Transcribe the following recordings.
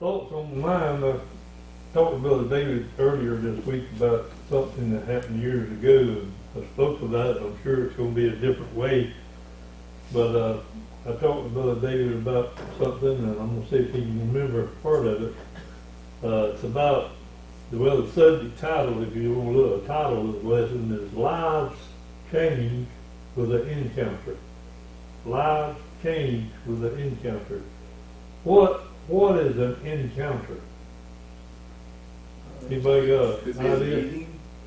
thoughts on mine. I talked to Brother David earlier this week about something that happened years ago. I spoke about it. I'm sure it's going to be a different way. But I talked to Brother David about something, and I'm going to see if he can remember part of it. It's about, well, the subject title, if you want to look, the title of the lesson is Lives Change with an Encounter. Lives change with an encounter. What is an encounter? Anybody got an idea?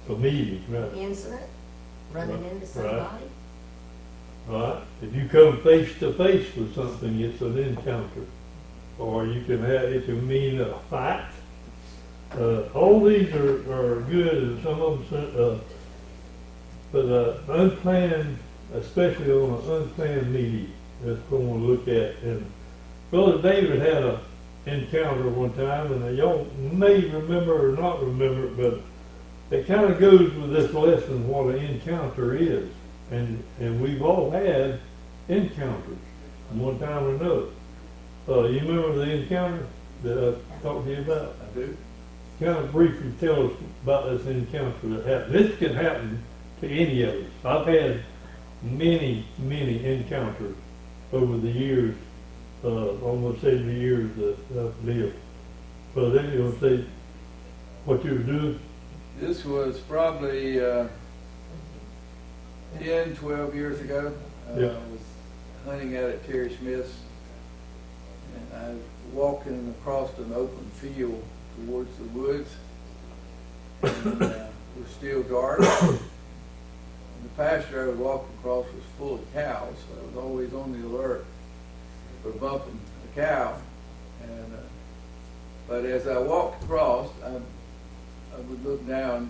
A meeting, right? Incident, running into somebody. Right. If you come face to face with something, it's an encounter. Or you can have, it can mean a fight. All these are good, and some of them, but unplanned, especially on an unplanned meeting, that's what we'll look at. And Brother David had an encounter one time, and y'all may remember or not remember it, but it kind of goes with this lesson what an encounter is. And we've all had encounters one time or another. You remember the encounter that I talked to you about? I do. Kind of briefly tell us about this encounter that happened. This can happen to any of us. I've had many encounters over the years, almost 70 years that I've lived. But then you're going to say what you were doing? This was probably 10, 12 years ago. Yeah. I was hunting out at Terry Smith's, and I was walking across an open field towards the woods, and it was still dark. And the pasture I was walking across was full of cows, so I was always on the alert for bumping a cow. And but as I walked across, I would look down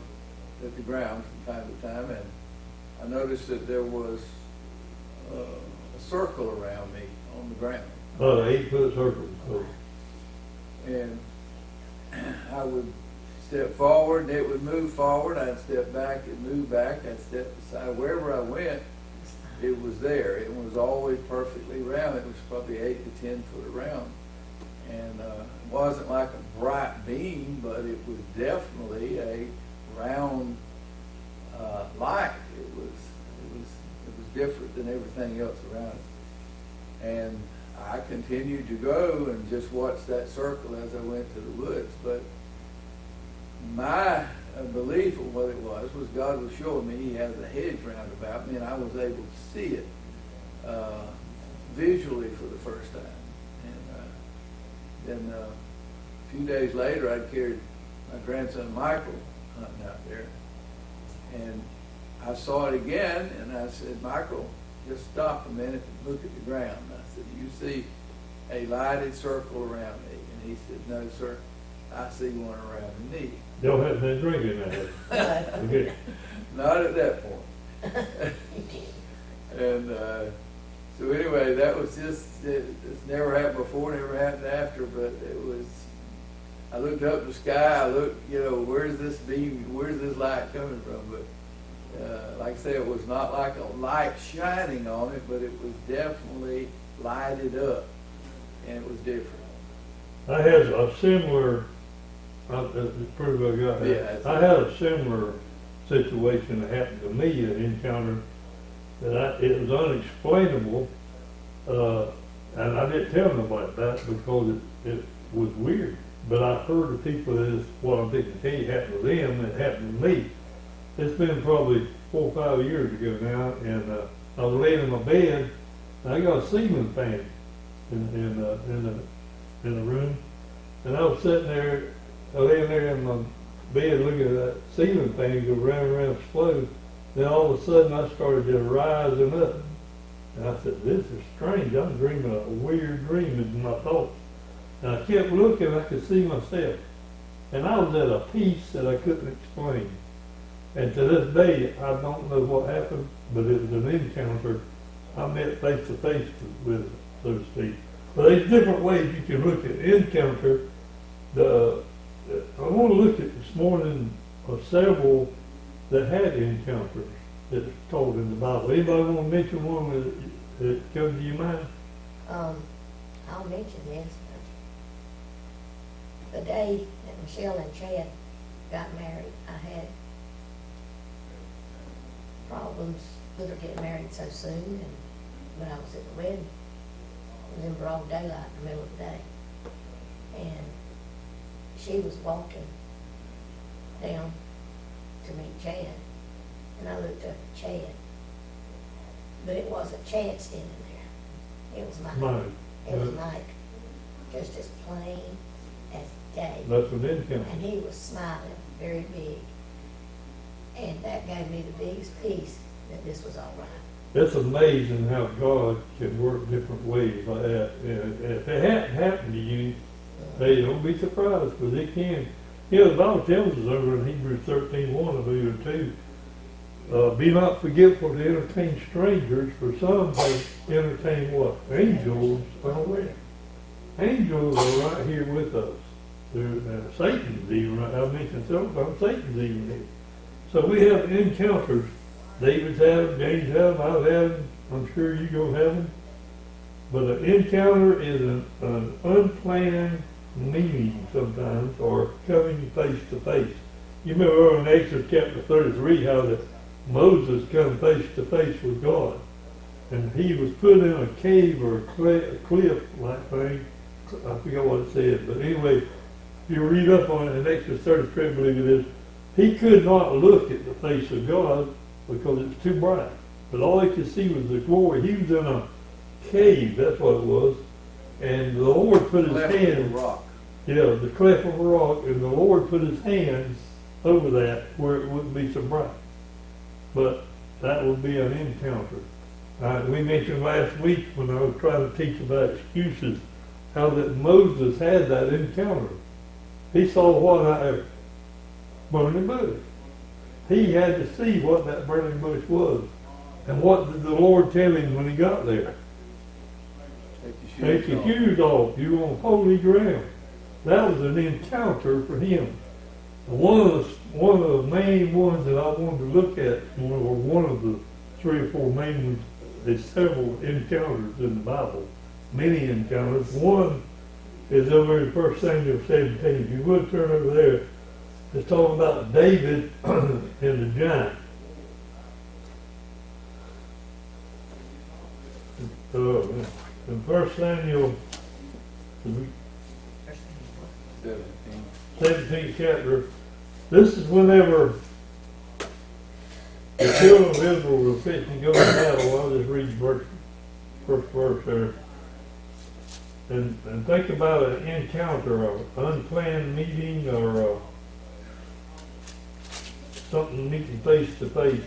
at the ground from time to time, and I noticed that there was a circle around me on the ground. Oh, an 8-foot circle. Oh. And I would step forward, and it would move forward. I'd step back, it'd move back. I'd step aside. Wherever I went, it was there. It was always perfectly round. It was probably 8 to 10 foot around. And it wasn't like a bright beam, but it was definitely a round light. It was different than everything else around it. And I continued to go and just watch that circle as I went to the woods. But my belief of what it was God was showing me He has a hedge round about me, and I was able to see it visually for the first time. And then a few days later, I'd carried my grandson Michael hunting out there, and I saw it again, and I said, Michael, just stop a minute and look at the ground. I said, you see a lighted circle around me? And he said, no, sir, I see one around me. Y'all hadn't been drinking that. Okay. Not at that point. And so anyway, that was just, it's never happened before, never happened after, but it was, I looked up the sky, I looked, where's this beam, where's this light coming from? But like I say, it was not like a light shining on it, but it was definitely lighted up, and it was different. I had a similar, it's pretty well got that. Yeah, I had a similar situation that happened to me, an encounter that it was unexplainable, and I didn't tell nobody that because it was weird. But I heard the people that is what I'm thinking to tell you happened to them, and it happened to me. It's been probably 4 or 5 years ago now, and I was laying in my bed, and I got a ceiling fan in the room, and I was sitting there, laying there in my bed looking at that ceiling fan go round and round slow. Then all of a sudden I started just rising up, and I said, "This is strange. I'm dreaming a weird dream in my thoughts." And I kept looking. I could see myself, and I was at a peace that I couldn't explain. And to this day, I don't know what happened, but it was an encounter. I met face to face with it, so to speak. But there's different ways you can look at encounter. I want to look at this morning of several that had encounters that's told in the Bible. Anybody want to mention one that, comes to your mind? I'll mention this. the day that Michelle and Chad got married, I had problems with her getting married so soon, and when I was at the wedding, it was in broad daylight in the middle of the day. And she was walking down to meet Chad, and I looked up at Chad, but it wasn't Chad standing there. It was Mike. Mike. It was Mike, just as plain as day. That's an encounter. And he was smiling very big. And that gave me the biggest peace that this was all right. It's amazing how God can work different ways like that. And if it hadn't happened to you, hey, don't be surprised, because it can. You know, the Bible tells us over in Hebrews 13:1, I believe, or 2, be not forgetful to entertain strangers, for some have entertained what? Angels unaware. Angels are right here with us. Satan's even right. I mentioned several times, Satan's even here. So we have encounters. David's had them, James had them, I've had them, I'm sure you go have them. But an encounter is an unplanned meeting sometimes, or coming face to face. You remember in Exodus chapter 33 how that Moses come face to face with God. And he was put in a cave or a cliff-like thing. I forget what it said. But anyway, if you read up on it in Exodus 33, I believe it is, he could not look at the face of God because it's too bright. But all he could see was the glory. He was in a cave, that's what it was. And the Lord put his hands, the cleft of a rock, and the Lord put his hands over that where it wouldn't be so bright. But that would be an encounter. We mentioned last week when I was trying to teach about excuses, how that Moses had that encounter. He saw what a burning bush. He had to see what that burning bush was. And what did the Lord tell him when he got there? Take your shoes off. You're on holy ground. That was an encounter for him. And one of the main ones that I wanted to look at, or one of the 3 or 4 main ones, is several encounters in the Bible. Many encounters. One is over in 1 Samuel 17. If you would turn over there, it's talking about David and the giant. In 1 Samuel 17th chapter, this is whenever the children of Israel were fixing to go to battle. I'll just read the first verse there. And think about an encounter, an unplanned meeting, or something meeting face to face.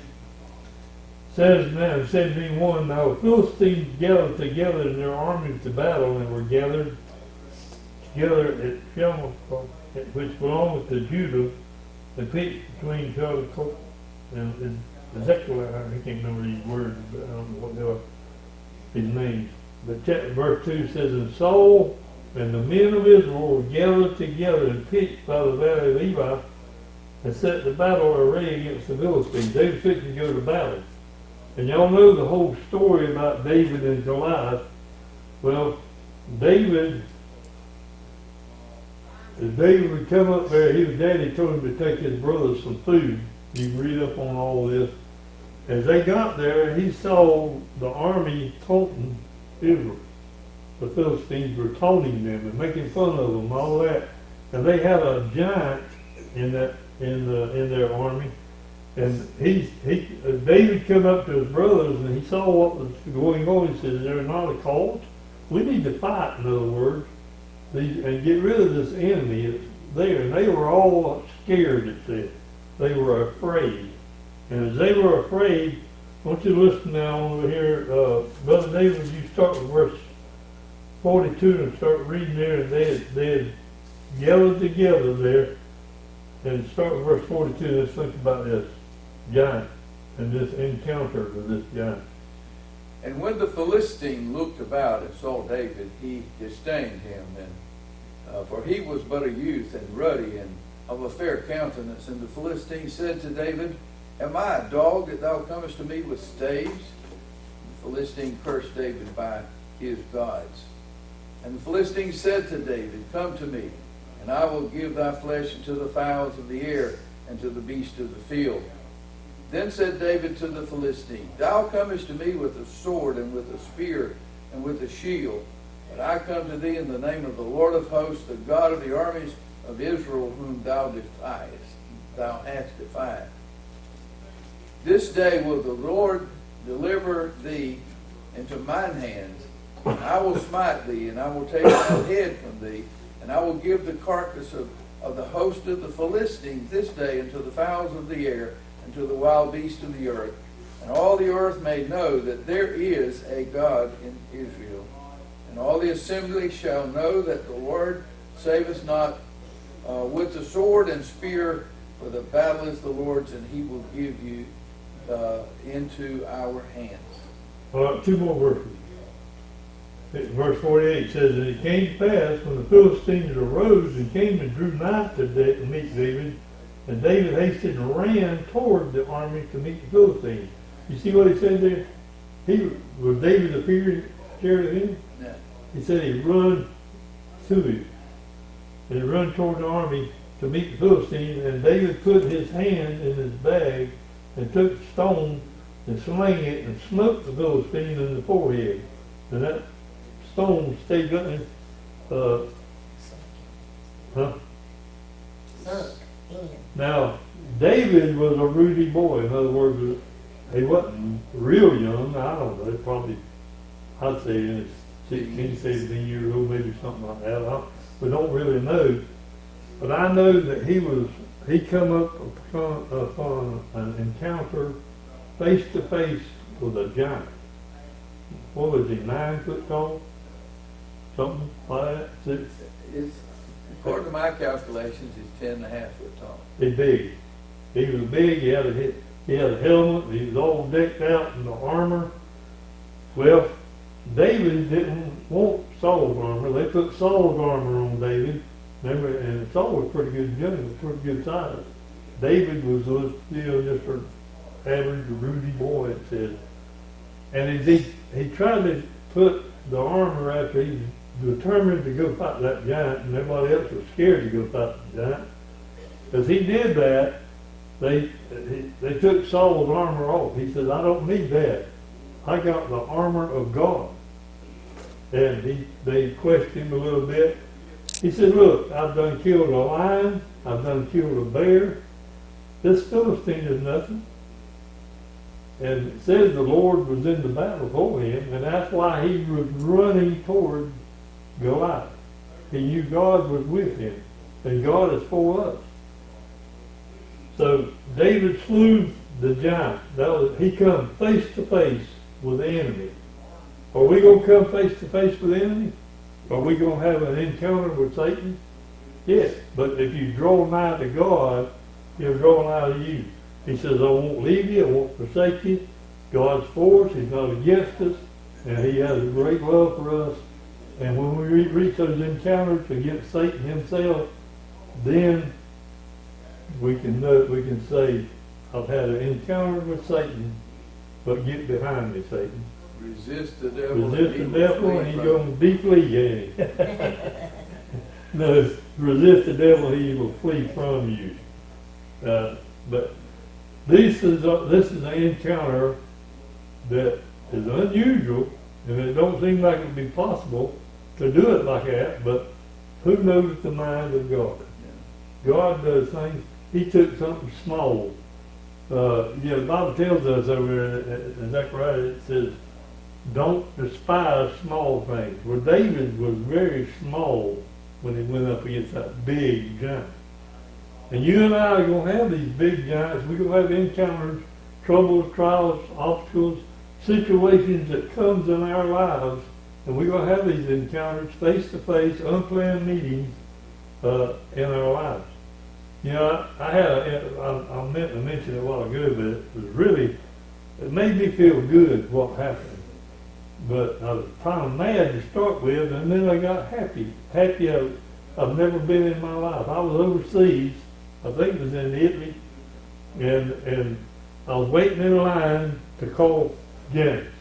Says now in 17:1, now the Philistines gathered together in their armies to battle, and were gathered together at Shelma, which belonged to Judah, the pitch between Jericho and Zacchaeus. I can't remember these words, but I don't know what they are, his names. But verse 2 says, and Saul and the men of Israel were gathered together and pitched by the valley of Evi, and set the battle array against the Philistines. They were fixing to go to battle. And y'all know the whole story about David and Goliath. Well, as David would come up there, his daddy told him to take his brothers some food. You can read up on all this. As they got there, he saw the army taunting Israel. The Philistines were taunting them and making fun of them and all that. And they had a giant in their army. And David came up to his brothers and he saw what was going on. He said, "Is there not a cause? We need to fight, in other words, and get rid of this enemy that's there." And they were all scared, it said. They were afraid. And as they were afraid, I want you to listen now over here. Brother David, you start with verse 42 and start reading there. And they had gathered together there. And start with verse 42. Let's think about this giant and this encounter with this giant. And when the Philistine looked about and saw David, he disdained him, and for he was but a youth and ruddy and of a fair countenance. And the Philistine said to David, "Am I a dog that thou comest to me with staves?" The Philistine cursed David by his gods. And the Philistine said to David, "Come to me, and I will give thy flesh unto the fowls of the air, and to the beasts of the field. Then said David to the Philistine, Thou comest to me with a sword, and with a spear, and with a shield. But I come to thee in the name of the Lord of hosts, the God of the armies of Israel, whom thou hast defied. This day will the Lord deliver thee into mine hands, and I will smite thee, and I will take thy head from thee, and I will give the carcass of the host of the Philistines this day unto the fowls of the air, and to the wild beasts of the earth. And all the earth may know that there is a God in Israel. And all the assembly shall know that the Lord saveth not with the sword and spear, for the battle is the Lord's, and he will give you into our hands. All right, two more verses. Verse 48 says, And it came to pass, when the Philistines arose and came and drew nigh to meet David, and David hastened and ran toward the army to meet the Philistines. You see what he said there? Was David appearing scared of him? Yeah. He said he run to him. And he run toward the army to meet the Philistines, and David put his hand in his bag and took a stone and slang it and smote the Philistine in the forehead. And that stone stayed up in Sunk in. Now, David was a ruddy boy. In other words, he wasn't real young. I don't know, probably, I'd say in his 16, 17 years old, maybe something like that. We don't really know. But I know that he come up upon an encounter face to face with a giant. What was he, 9 foot tall? Something like that? It's, according to my calculations, he's 10.5 foot tall. He's big. He was big. He had a helmet. He was all decked out in the armor. Well, David didn't want Saul's armor. They put Saul's armor on David. Remember, and Saul was pretty good young, pretty good size. David was still just an average, ruddy boy, it says. And he tried to put the armor after he was determined to go fight that giant, and everybody else was scared to go fight the giant. As he did that, they took Saul's armor off. He said, I don't need that. I got the armor of God. And they questioned him a little bit. He said, look, I've done killed a lion. I've done killed a bear. This Philistine is nothing. And it says the Lord was in the battle for him, and that's why he was running toward Goliath. He knew God was with him, and God is for us. So David slew the giant. He come face to face with the enemy. Are we going to come face to face with the enemy? Are we going to have an encounter with Satan? Yes, but if you draw nigh to God, he'll draw nigh to you. He says, I won't leave you, I won't forsake you. God's for us, he's not against us, and he has a great love for us. And when we reach those encounters against Satan himself, then we can say, I've had an encounter with Satan, but get behind me, Satan. Resist the devil. Resist the devil, and he's going to be flee. No, resist the devil, he will flee from you. But this is an encounter that is unusual, and it don't seem like it would be possible to do it like that. But who knows the mind of God? God does things. He took something small. The Bible tells us over in Zechariah, it says, don't despise small things. Well, David was very small when he went up against that big giant. And you and I are going to have these big giants. We're going to have encounters, troubles, trials, obstacles, situations that comes in our lives. And we're going to have these encounters, face-to-face, unplanned meetings in our lives. You know, I meant to mention it a while ago, but it made me feel good what happened. But I was kind of mad to start with, and then I got happy. Happy I've never been in my life. I was overseas. I think it was in Italy, and I was waiting in line to call James.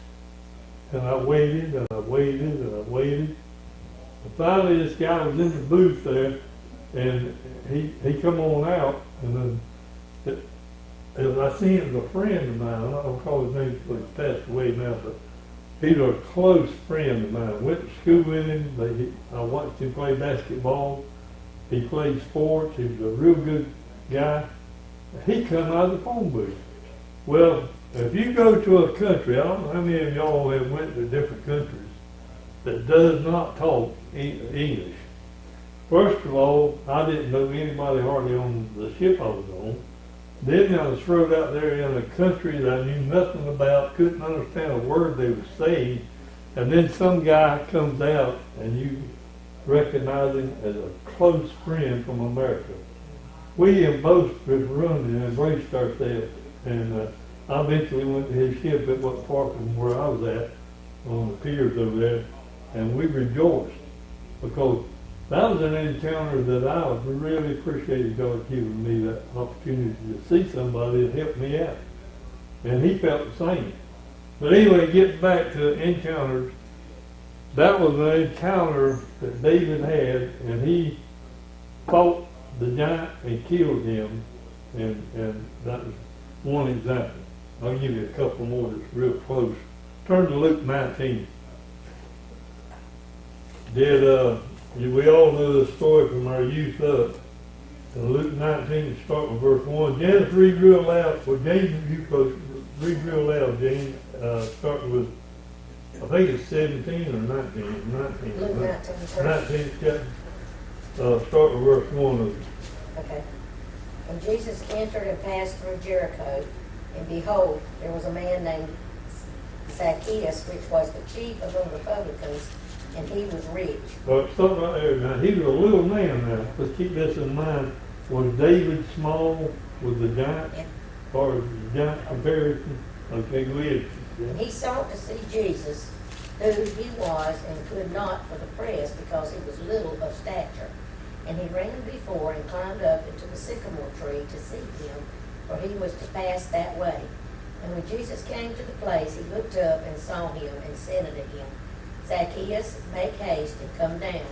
And I waited, and I waited, and I waited. And finally, this guy was in the booth there, And he come on out, and then I seen him as a friend of mine. I don't recall his name because he's passed away now, but he's a close friend of mine. Went to school with him. I watched him play basketball. He played sports. He was a real good guy. He come out of the phone booth. Well, if you go to a country, I don't know how many of y'all have went to different countries that does not talk English. First of all, I didn't know anybody hardly on the ship I was on. Then I was thrown out there in a country that I knew nothing about, couldn't understand a word they were saying, and then some guy comes out and you recognize him as a close friend from America. We both just run and embraced ourselves, and I eventually went to his ship. It wasn't far from where I was at, on the piers over there, and we rejoiced because that was an encounter that I really appreciated God giving me that opportunity to see somebody that helped me out. And he felt the same. But anyway, getting back to encounters, that was an encounter that David had, and he fought the giant and killed him, and that was one example. I'll give you a couple more that's real close. Turn to Luke 19. We all know the story from our youth up. In Luke 19, start with verse 1. James, read real loud. Well, James, you folks, read real loud, James. Starting with, I think it's 17 or 19. 19. Luke 19 chapter. Start with verse 1 of it. Okay. And Jesus entered and passed through Jericho, and behold, there was a man named Zacchaeus, which was the chief of the publicans, and he was rich. Stop right there now. He was a little man now. Let's keep this in mind. Was David small with the giant? Yeah. Or the giant comparison? Okay, go ahead. Yeah. And he sought to see Jesus, who he was, and could not for the press, because he was little of stature. And he ran before and climbed up into the sycamore tree to see him, for he was to pass that way. And when Jesus came to the place, he looked up and saw him, and said unto him, Zacchaeus, make haste and come down,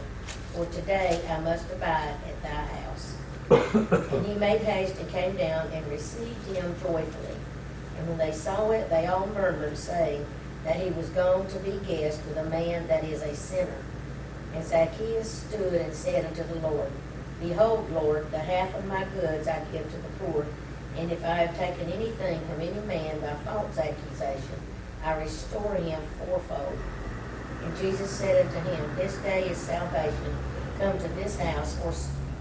for today I must abide at thy house. And he made haste and came down and received him joyfully. And when they saw it, they all murmured, saying that he was gone to be guest with a man that is a sinner. And Zacchaeus stood and said unto the Lord, Behold, Lord, the half of my goods I give to the poor, and if I have taken anything from any man by false accusation, I restore him fourfold. And Jesus said unto him, This day is salvation come to this house, for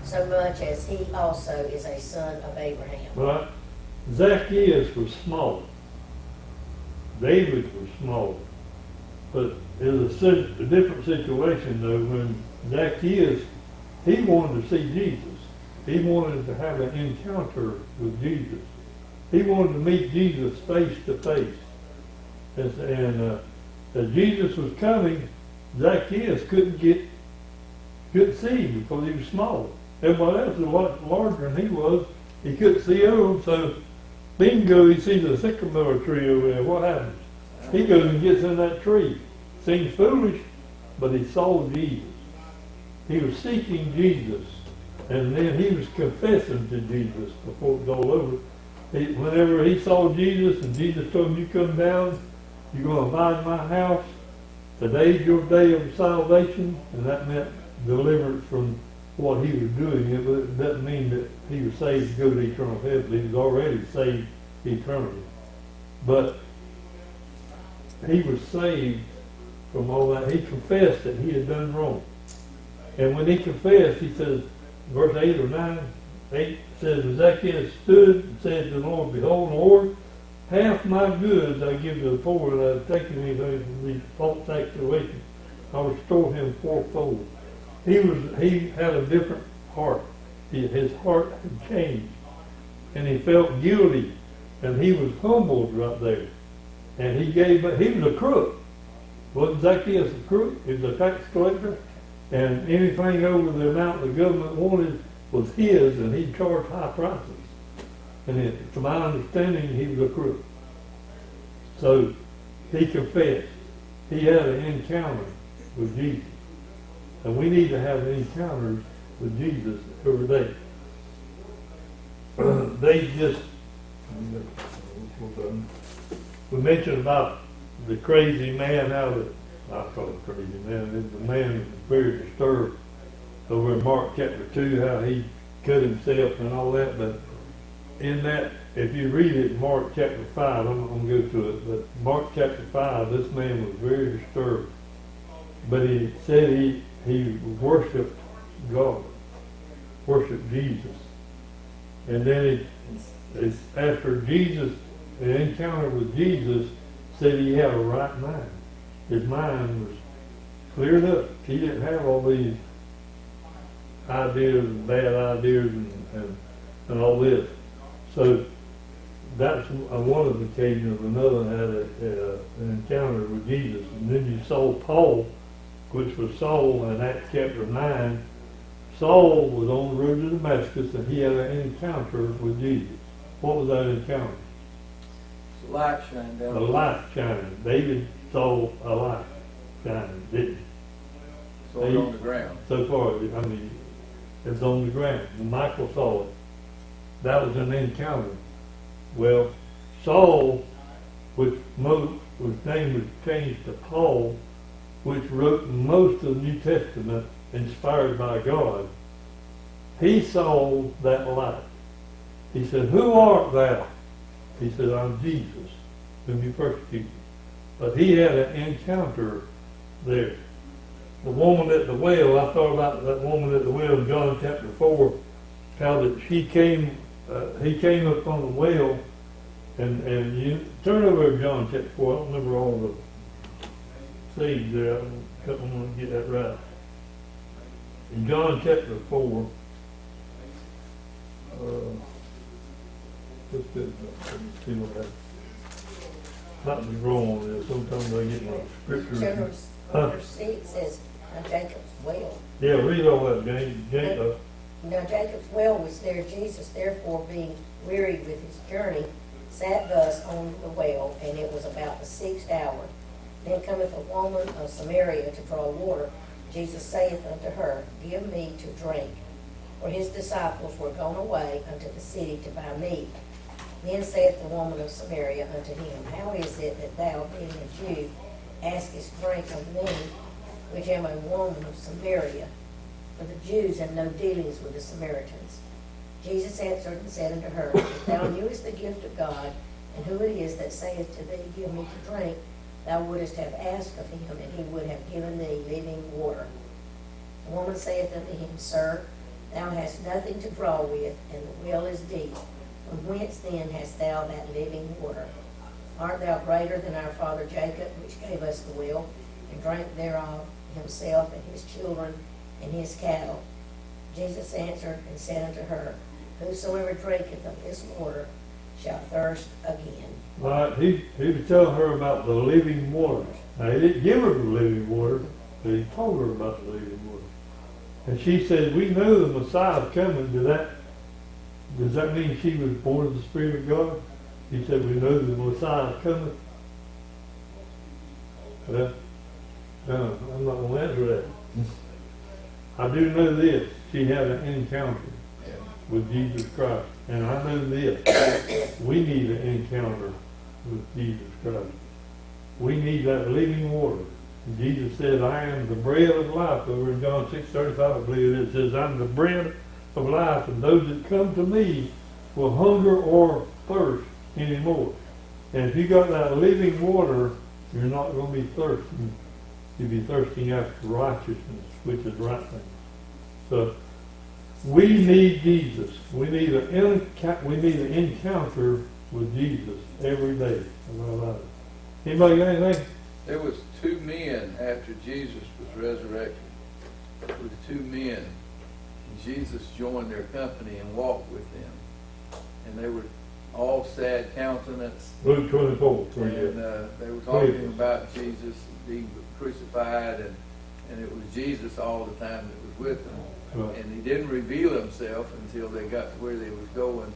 so much as he also is a son of Abraham. Right? Zacchaeus was small. David was small. But it was a different situation, though, when Zacchaeus, he wanted to see Jesus. He wanted to have an encounter with Jesus. He wanted to meet Jesus face to face. And as Jesus was coming, Zacchaeus couldn't see him because he was small. Everybody else was a lot larger than he was. He couldn't see over him, so bingo, he sees a sycamore tree over there. What happens? He goes and gets in that tree. Seems foolish, but he saw Jesus. He was seeking Jesus, and then he was confessing to Jesus before it was all over. Whenever he saw Jesus, and Jesus told him, you come down, you're going to abide in my house. Today's your day of salvation, and that meant deliverance from what he was doing. It doesn't mean that he was saved to go to eternal heaven. He was already saved eternally. But he was saved from all that. He confessed that he had done wrong. And when he confessed, he says, verse 8 or 9, 8 says, Zacchaeus stood and said to the Lord, Behold, Lord, half my goods I give to the poor, and I have taken anything from these false accusations. I'll restore him fourfold. He had a different heart. His heart had changed. And he felt guilty. And he was humbled right there. And he was a crook. Wasn't Zacchaeus a crook? He was a tax collector. And anything over the amount the government wanted was his, and he charged high prices. And to my understanding, he was a crook. So he confessed. He had an encounter with Jesus. And we need to have encounters with Jesus every day. They just, we mentioned about the crazy man, how that, I call him crazy man, the man was very disturbed over in Mark chapter 2, how he cut himself and all that, but in that, if you read it, Mark chapter 5, I'm going to go to it, but Mark chapter 5, this man was very disturbed, but he said he worshiped God, worshiped Jesus, and then after Jesus, the encounter with Jesus, said he had a right mind. His mind was cleared up. He didn't have all these ideas and bad ideas and all this. So that's one of the occasions. Another had an encounter with Jesus. And then you saw Paul, which was Saul in Acts chapter 9. Saul was on the road to Damascus and he had an encounter with Jesus. What was that encounter? The light shined down. A light shining. David saw a light shining, didn't he? So it's on the ground. So far, I mean, it's on the ground. And Michael saw it. That was an encounter. Well, Saul, his name was changed to Paul, which wrote most of the New Testament inspired by God. He saw that light. He said, "Who art thou?" He said, "I'm Jesus, whom you persecuted." But he had an encounter there. The woman at the well, I thought about that woman at the well in John chapter 4, how that he came up on the well, and you turn over to John chapter 4. I don't remember all the seeds there. I don't want to get that right. In John chapter 4, let's see what that. Not to be wrong on this. Sometimes I get my scriptures. Verse 6 says, now Jacob's well. Yeah, read all that, James. Now Jacob's well was there. Jesus, therefore, being wearied with his journey, sat thus on the well, and it was about the 6th hour. Then cometh a woman of Samaria to draw water. Jesus saith unto her, Give me to drink. For his disciples were gone away unto the city to buy meat. Then saith the woman of Samaria unto him, How is it that thou, being a Jew, askest drink of me, which am a woman of Samaria? For the Jews have no dealings with the Samaritans. Jesus answered and said unto her, If thou knewest the gift of God, and who it is that saith to thee, Give me to drink, thou wouldest have asked of him, and he would have given thee living water. The woman saith unto him, Sir, thou hast nothing to draw with, and the well is deep. From whence then hast thou that living water? Art thou greater than our father Jacob, which gave us the well, and drank thereof himself and his children and his cattle? Jesus answered and said unto her, Whosoever drinketh of this water shall thirst again. Right, he was telling her about the living water. Now, he didn't give her the living water, but he told her about the living water. And she said, we know the Messiah is coming. Does that mean she was born of the Spirit of God? He said, we know the Messiah is coming. Well, no, I'm not going to answer that. I do know this. She had an encounter with Jesus Christ. And I know this. We need an encounter with Jesus Christ. We need that living water. And Jesus said, I am the bread of life. Over in John 6:35, I believe it says, I'm the bread of life, and those that come to me will hunger or thirst anymore. And if you got that living water, you're not going to be thirsty. You'll be thirsting after righteousness, which is right thing. So we need Jesus. We need an encounter with Jesus every day of our lives. Anybody got anything? There was 2 men after Jesus was resurrected. There were 2 men. And Jesus joined their company and walked with them. And they were all sad countenance. Luke 24. And they were talking about Jesus being crucified, and it was Jesus all the time that was with them. Right. And he didn't reveal himself until they got to where they was going.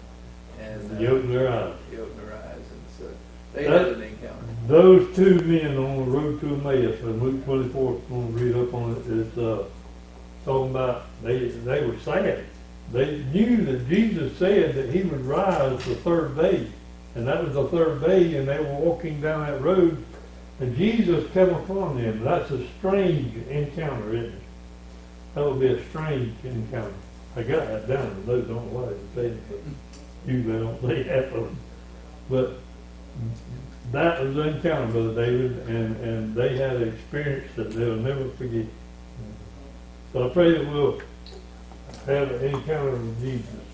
And He opened their eyes. He opened their eyes. And so they had an encounter. Those 2 men on the road to Emmaus, and Luke 24, I'm going to read up on it, it's talking about they were sad. They knew that Jesus said that he would rise the third day. And that was the third day, and they were walking down that road, and Jesus came upon them. That's a strange encounter, isn't it? That would be a strange encounter. I got that down, and those don't know why to say it, but usually I don't say half of them. But that was an encounter, Brother David, and they had an experience that they'll never forget. So I pray that we'll have an encounter with Jesus.